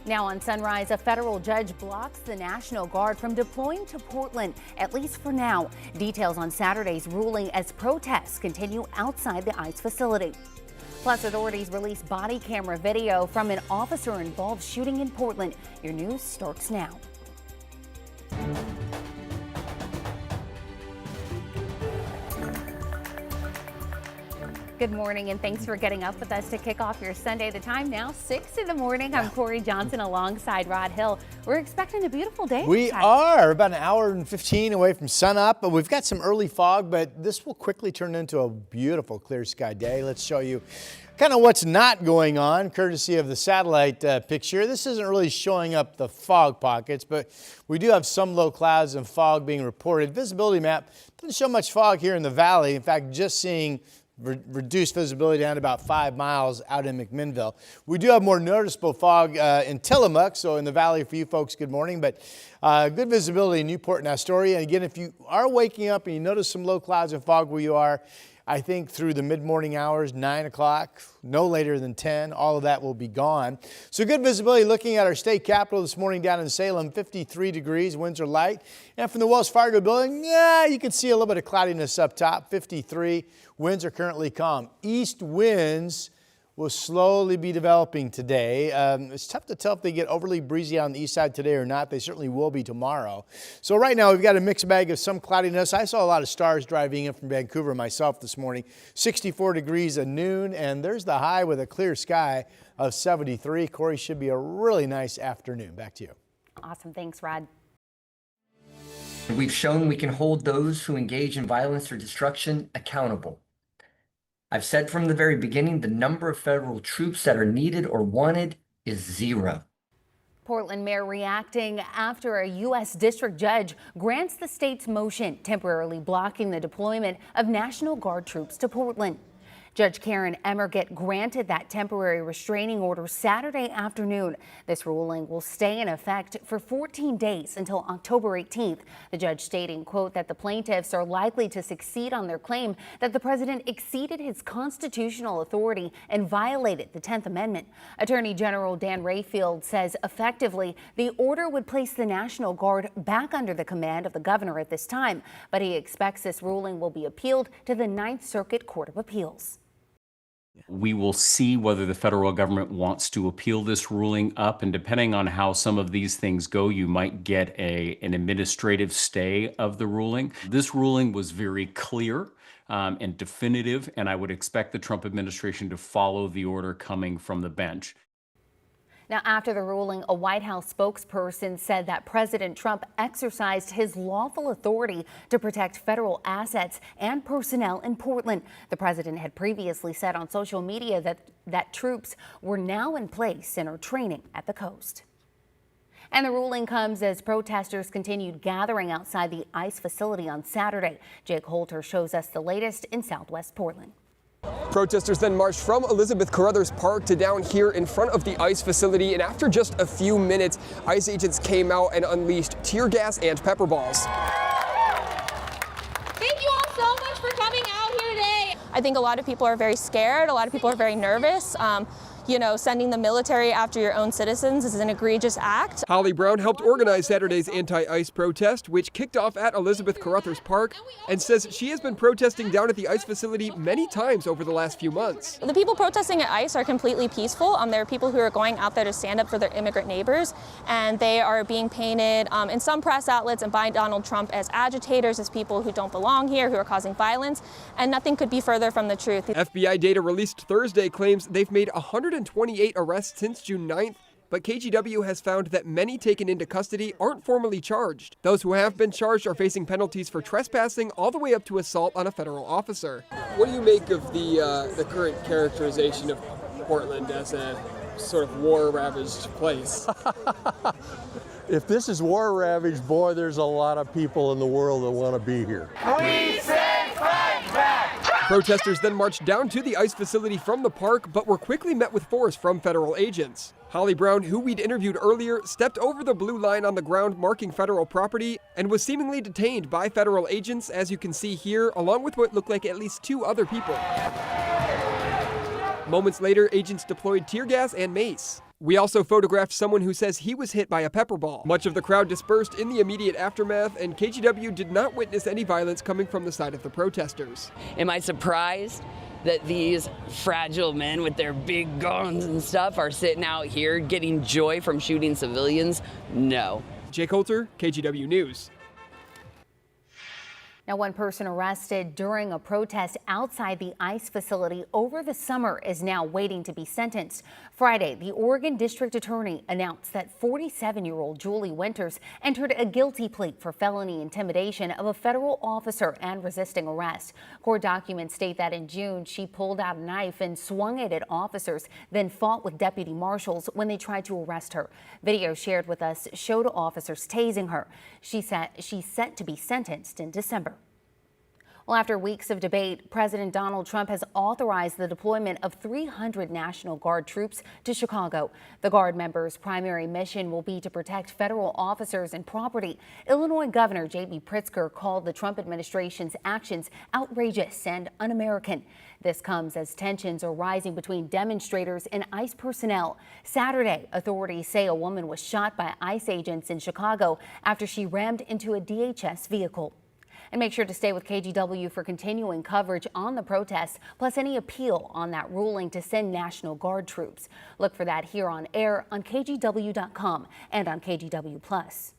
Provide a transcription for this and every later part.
Now on Sunrise, a federal judge blocks the National Guard from deploying to Portland, at least for now. Details on Saturday's ruling as protests continue outside the ICE facility. Plus, authorities release body camera video from an officer-involved shooting in Portland. Your news starts now. Good morning, and thanks for getting up with us to kick off your Sunday. The time now, 6 in the morning. I'm Corey Johnson alongside Rod Hill. We're expecting a beautiful day. We are about an hour and 15 away from sunup, but we've got some early fog, but this will quickly turn into a beautiful clear sky day. Let's show you kind of what's not going on, courtesy of the satellite picture. This isn't really showing up the fog pockets, but we do have some low clouds and fog being reported. Visibility map doesn't show much fog here in the valley. In fact, just seeing reduced visibility down to about 5 miles out in McMinnville. We do have more noticeable fog in Tillamook, so in the valley for you folks, good morning. But good visibility in Newport and Astoria. And again, if you are waking up and you notice some low clouds and fog where you are, I think through the mid-morning hours, 9 o'clock, no later than 10, all of that will be gone. So good visibility looking at our state capitol this morning down in Salem, 53 degrees, winds are light. And from the Wells Fargo building, you can see a little bit of cloudiness up top, 53. Winds are currently calm. East winds will slowly be developing today. It's tough to tell if they get overly breezy on the east side today or not. They certainly will be tomorrow. So right now we've got a mixed bag of some cloudiness. I saw a lot of stars driving in from Vancouver myself this morning. 64 degrees at noon, and there's the high with a clear sky of 73. Corey, should be a really nice afternoon. Back to you. Awesome. Thanks, Rod. We've shown we can hold those who engage in violence or destruction accountable. I've said from the very beginning, the number of federal troops that are needed or wanted is 0. Portland mayor reacting after a U.S. district judge grants the state's motion temporarily blocking the deployment of National Guard troops to Portland. Judge Karen Emerget granted that temporary restraining order Saturday afternoon. This ruling will stay in effect for 14 days until October 18th. The judge stating, quote, that the plaintiffs are likely to succeed on their claim that the president exceeded his constitutional authority and violated the 10th Amendment. Attorney General Dan Rayfield says effectively the order would place the National Guard back under the command of the governor at this time, but he expects this ruling will be appealed to the Ninth Circuit Court of Appeals. We will see whether the federal government wants to appeal this ruling up, and depending on how some of these things go, you might get an administrative stay of the ruling. This ruling was very clear and definitive, and I would expect the Trump administration to follow the order coming from the bench. Now, after the ruling, a White House spokesperson said that President Trump exercised his lawful authority to protect federal assets and personnel in Portland. The president had previously said on social media that troops were now in place and are training at the coast. And the ruling comes as protesters continued gathering outside the ICE facility on Saturday. Jake Holter shows us the latest in Southwest Portland. Protesters then marched from Elizabeth Carruthers Park to down here in front of the ICE facility, and after just a few minutes, ICE agents came out and unleashed tear gas and pepper balls. Thank you all so much for coming out here today. I think a lot of people are very scared. A lot of people are very nervous. Sending the military after your own citizens is an egregious act. Holly Brown helped organize Saturday's anti-ICE protest, which kicked off at Elizabeth Carruthers Park, and says she has been protesting down at the ICE facility many times over the last few months. The people protesting at ICE are completely peaceful. There are people who are going out there to stand up for their immigrant neighbors, and they are being painted in some press outlets and by Donald Trump as agitators, as people who don't belong here, who are causing violence, and nothing could be further from the truth. FBI data released Thursday claims they've made 128 arrests since June 9th, but KGW has found that many taken into custody aren't formally charged. Those who have been charged are facing penalties for trespassing all the way up to assault on a federal officer. What do you make of the current characterization of Portland as a sort of war-ravaged place? If this is war-ravaged, boy, there's a lot of people in the world that want to be here. We say fight back! Protesters then marched down to the ICE facility from the park, but were quickly met with force from federal agents. Holly Brown, who we'd interviewed earlier, stepped over the blue line on the ground marking federal property and was seemingly detained by federal agents, as you can see here, along with what looked like at least 2 other people. Moments later, agents deployed tear gas and mace. We also photographed someone who says he was hit by a pepper ball. Much of the crowd dispersed in the immediate aftermath, and KGW did not witness any violence coming from the side of the protesters. Am I surprised that these fragile men with their big guns and stuff are sitting out here getting joy from shooting civilians? No. Jake Holter, KGW News. Now, one person arrested during a protest outside the ICE facility over the summer is now waiting to be sentenced. Friday, the Oregon District Attorney announced that 47-year-old Julie Winters entered a guilty plea for felony intimidation of a federal officer and resisting arrest. Court documents state that in June, she pulled out a knife and swung it at officers, then fought with deputy marshals when they tried to arrest her. Video shared with us showed officers tasing her. She's set to be sentenced in December. Well, after weeks of debate, President Donald Trump has authorized the deployment of 300 National Guard troops to Chicago. The Guard members' primary mission will be to protect federal officers and property. Illinois Governor J.B. Pritzker called the Trump administration's actions outrageous and un-American. This comes as tensions are rising between demonstrators and ICE personnel. Saturday, authorities say a woman was shot by ICE agents in Chicago after she rammed into a DHS vehicle. And make sure to stay with KGW for continuing coverage on the protests, plus any appeal on that ruling to send National Guard troops. Look for that here on air on KGW.com and on KGW+.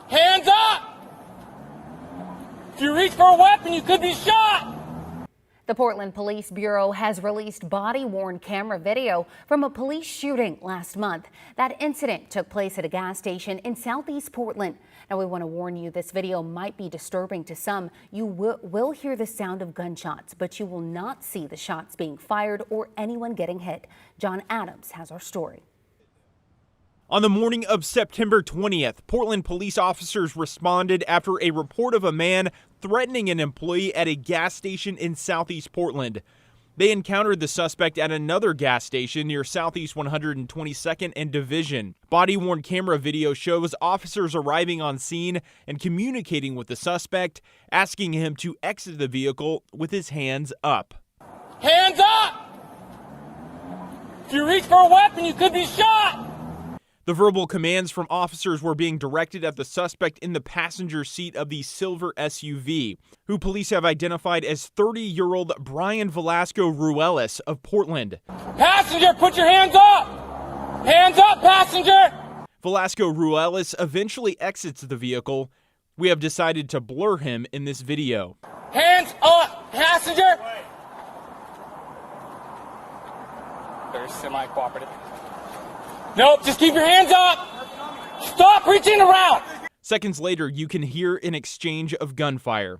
Hands up! If you reach for a weapon, you could be shot! The Portland Police Bureau has released body-worn camera video from a police shooting last month. That incident took place at a gas station in southeast Portland. Now, we want to warn you, this video might be disturbing to some. You will hear the sound of gunshots, but you will not see the shots being fired or anyone getting hit. John Adams has our story. On the morning of September 20th, Portland police officers responded after a report of a man threatening an employee at a gas station in southeast Portland. They encountered the suspect at another gas station near Southeast 122nd and Division. Body-worn camera video shows officers arriving on scene and communicating with the suspect, asking him to exit the vehicle with his hands up. Hands up! If you reach for a weapon, you could be shot! The verbal commands from officers were being directed at the suspect in the passenger seat of the silver SUV, who police have identified as 30-year-old Brian Velasco Ruelas of Portland. Passenger, put your hands up! Hands up, passenger! Velasco Ruelas eventually exits the vehicle. We have decided to blur him in this video. Hands up, passenger! They're semi-cooperative. Nope, just keep your hands up! Stop reaching around! Seconds later, you can hear an exchange of gunfire.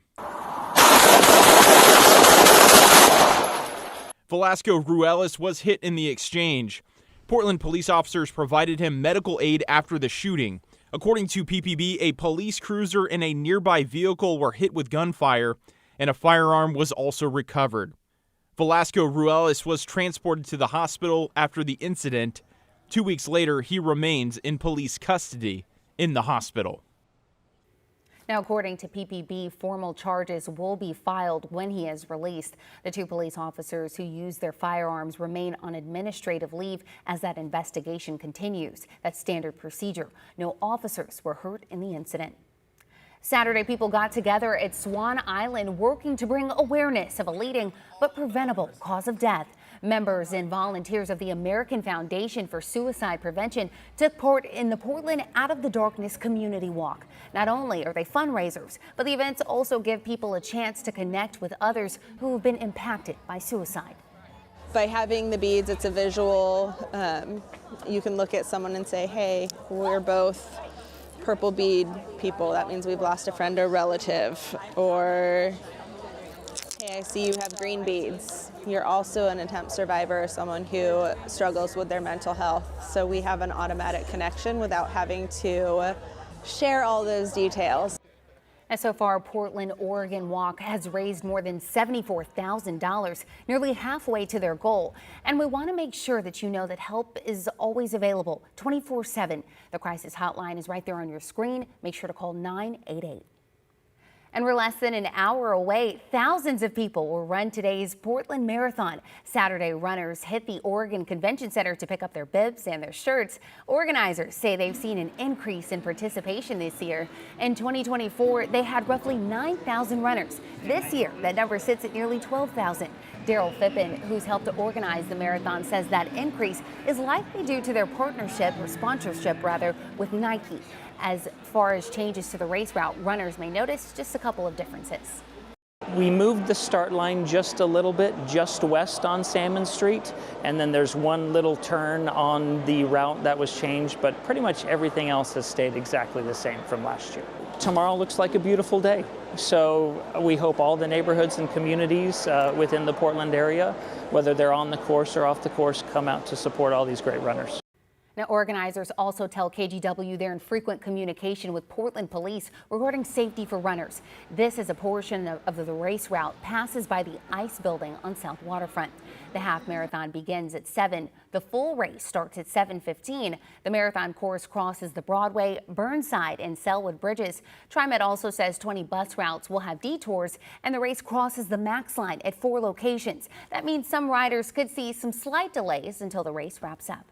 Velasco Ruelas was hit in the exchange. Portland police officers provided him medical aid after the shooting. According to PPB, a police cruiser and a nearby vehicle were hit with gunfire, and a firearm was also recovered. Velasco Ruelas was transported to the hospital after the incident. 2 weeks later, he remains in police custody in the hospital. Now, according to PPB, formal charges will be filed when he is released. The two police officers who used their firearms remain on administrative leave as that investigation continues. That's standard procedure. No officers were hurt in the incident. Saturday, people got together at Swan Island working to bring awareness of a leading but preventable cause of death. Members and volunteers of the American Foundation for Suicide Prevention took part in the Portland Out of the Darkness Community Walk. Not only are they fundraisers, but the events also give people a chance to connect with others who have been impacted by suicide. By having the beads, it's a visual. You can look at someone and say, hey, we're both purple bead people. That means we've lost a friend or relative. Or, hey, I see you have green beads. You're also an attempt survivor or someone who struggles with their mental health. So we have an automatic connection without having to share all those details. And so far, Portland, Oregon Walk has raised more than $74,000, nearly halfway to their goal. And we want to make sure that you know that help is always available 24/7. The crisis hotline is right there on your screen. Make sure to call 988. And we're less than an hour away. Thousands of people will run today's Portland Marathon. Saturday, runners hit the Oregon Convention Center to pick up their bibs and their shirts. Organizers say they've seen an increase in participation this year. In 2024, they had roughly 9,000 runners. This year, that number sits at nearly 12,000. Daryl Phippen, who's helped to organize the marathon, says that increase is likely due to their partnership, or sponsorship rather, with Nike. As far as changes to the race route, runners may notice just a couple of differences. We moved the start line just a little bit, just west on Salmon Street, and then there's one little turn on the route that was changed, but pretty much everything else has stayed exactly the same from last year. Tomorrow looks like a beautiful day, so we hope all the neighborhoods and communities within the Portland area, whether they're on the course or off the course, come out to support all these great runners. Now, organizers also tell KGW they're in frequent communication with Portland police regarding safety for runners. This is a portion of the race route passes by the ICE building on South Waterfront. The half marathon begins at 7. The full race starts at 7:15. The marathon course crosses the Broadway, Burnside, and Selwood bridges. TriMet also says 20 bus routes will have detours, and the race crosses the Max line at 4 locations. That means some riders could see some slight delays until the race wraps up.